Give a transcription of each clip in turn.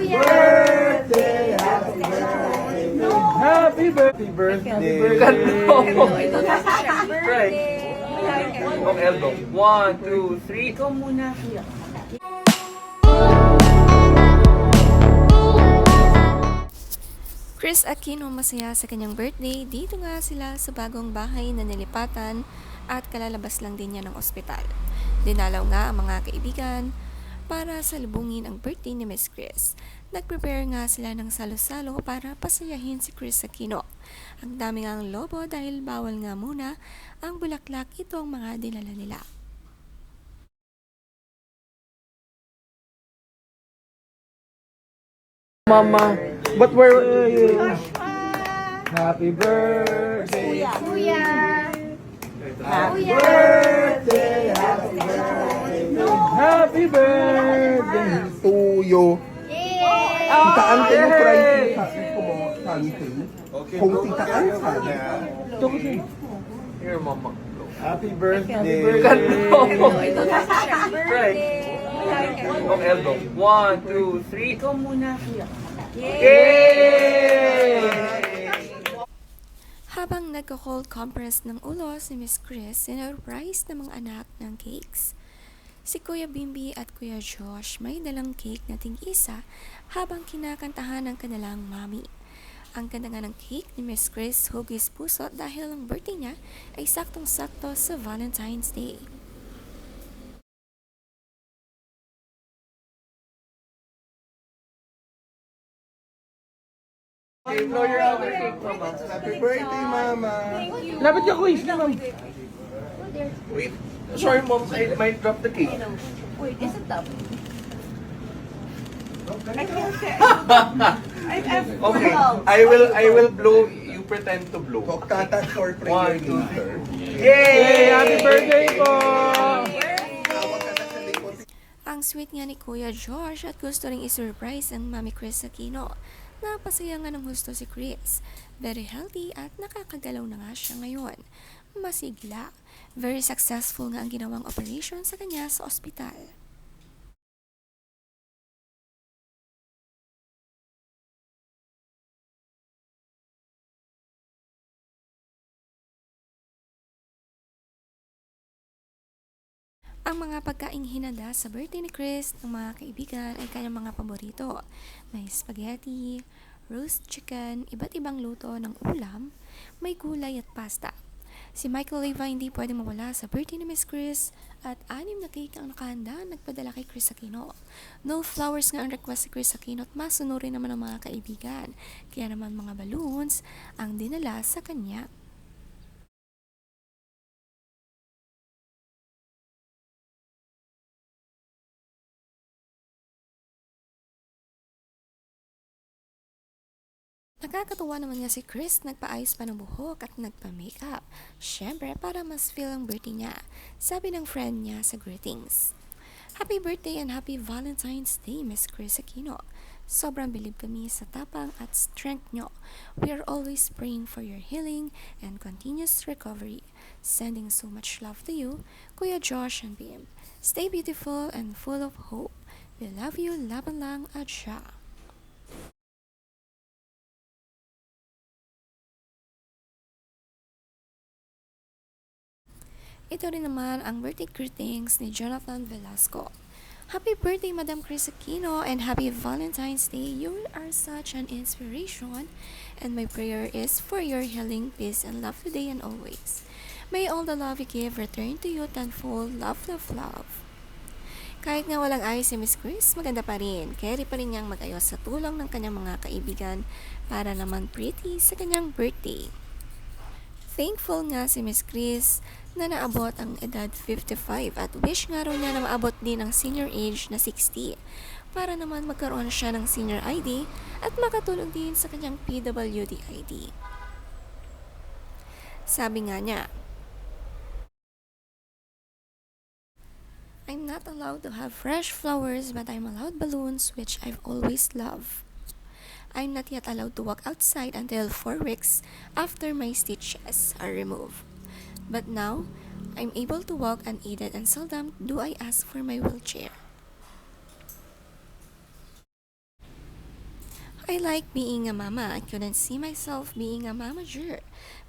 birthday! Happy birthday! Happy birthday! Right. Kung elbow. 1, 2, 3. Ikaw muna, kuya. Chris Aquino masaya sa kanyang birthday. Dito nga sila sa bagong bahay na nilipatan at kalalabas lang din niya ng ospital. Dinalaw nga ang mga kaibigan para salubungin ang birthday ni Miss Chris. Nag-prepare nga sila ng salo-salo para pasayahin si Chris Aquino. Ang dami nga ang lobo dahil bawal nga muna ang bulaklak, ito ang mga dinala nila. Mama, but where are you? Happy birthday! Kuya. Happy birthday! Happy birthday! Happy birthday to you! Tita Ante yung crying sa ko mo, Ante. Kung Tita Ante. Ito ko siya. Here, mama. Happy birthday! Right. Kung elbow. 1, 2, 3. Ikaw muna, kuya. Yay! Habang nagko-cold compress ng ulo si Miss Chris, sinurprise ng mga anak ng cakes. Si Kuya Bimbi at Kuya Josh may dalang cake na ting-isa habang kinakantahan ng kanilang mami. Ang ganda nga ng cake ni Miss Chris hugis puso dahil ang birthday niya ay saktong-sakto sa Valentine's Day. Okay, blow your other cake, mama. Happy birthday, Mama! Lapit ka, quiz na, ma'am. Wait. Sorry, mom. I might drop the cake. Wait, is it up? Okay. I will blow. You pretend to blow. Tata short 1, 2, 3. Yay! Yay! Happy birthday po! Ang sweet nga ni Kuya Josh at gusto ring isurprise ang Mami Chris Aquino. Napasaya nga ng husto si Chris. Very healthy at nakakagalaw na nga siya ngayon. Masigla. Very successful nga ang ginawang operation sa kanya sa ospital. Ang mga pagkaing hinanda sa birthday ni Chris ng mga kaibigan ay kanyang mga paborito. May spaghetti, roast chicken, iba't ibang luto ng ulam, may gulay at pasta. Si Michael Leyva hindi pwedeng mawala sa birthday ni Miss Chris at 6 na cake ang nakahanda nagpadala kay Chris Aquino. No flowers nga ang request si Chris Aquino at masunurin naman ng mga kaibigan. Kaya naman mga balloons ang dinala sa kanya. Nakakatuwa naman nga si Chris, nagpa-ayos pa ng buhok at nagpa-makeup. Syempre, para mas feel ang birthday niya. Sabi ng friend niya sa greetings. Happy birthday and happy Valentine's Day, Miss Chris Aquino. Sobrang bilib kami sa tapang at strength nyo. We are always praying for your healing and continuous recovery. Sending so much love to you, Kuya Josh and Bim. Stay beautiful and full of hope. We love you, laban lang at siya. Ito rin naman ang birthday greetings ni Jonathan Velasco. Happy birthday, Madam Chris Aquino, and happy Valentine's Day. You are such an inspiration, and my prayer is for your healing, peace, and love today and always. May all the love you give return to you tenfold. Love, love, love. Kahit nga walang ayos si Miss Chris, maganda pa rin. Carry pa rin niyang mag-ayos sa tulong ng kanyang mga kaibigan para naman pretty sa kanyang birthday. Thankful nga si Miss Chris na naabot ang edad 55 at wish nga raw niya na maabot din ang senior age na 60 para naman magkaroon siya ng senior ID at makatulong din sa kanyang PWD ID. Sabi nga niya, I'm not allowed to have fresh flowers but I'm allowed balloons which I've always loved. I'm not yet allowed to walk outside until 4 weeks after my stitches are removed. But now, I'm able to walk unaided and seldom do I ask for my wheelchair. I like being a mama. I couldn't see myself being a mamager.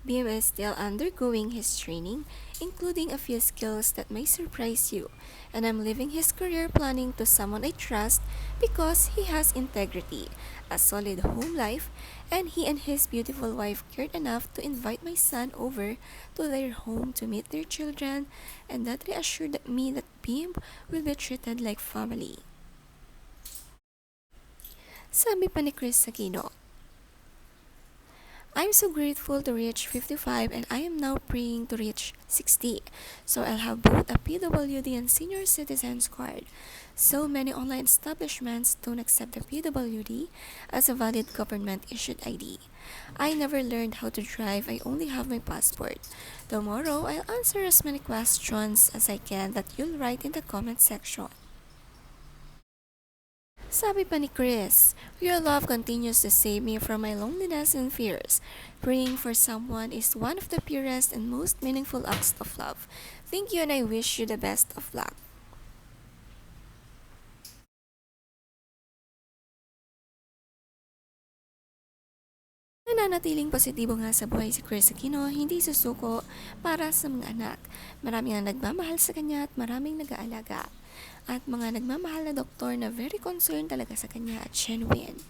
Bim is still undergoing his training, including a few skills that may surprise you, and I'm leaving his career planning to someone I trust because he has integrity, a solid home life, and he and his beautiful wife cared enough to invite my son over to their home to meet their children, and that reassured me that Bim will be treated like family. Sabi pa ni Chris Aquino, I'm so grateful to reach 55 and I am now praying to reach 60. So I'll have both a PWD and senior citizens card. So many online establishments don't accept the PWD as a valid government issued ID. I never learned how to drive, I only have my passport. Tomorrow, I'll answer as many questions as I can that you'll write in the comment section. Sabi pa ni Chris, your love continues to save me from my loneliness and fears. Praying for someone is one of the purest and most meaningful acts of love. Thank you and I wish you the best of luck. Nananatiling positibo nga sa buhay si Chris Aquino, hindi susuko para sa mga anak. Maraming ang nagmamahal sa kanya at maraming nag-aalaga. At mga nagmamahal na doktor na very concerned talaga sa kanya at genuine.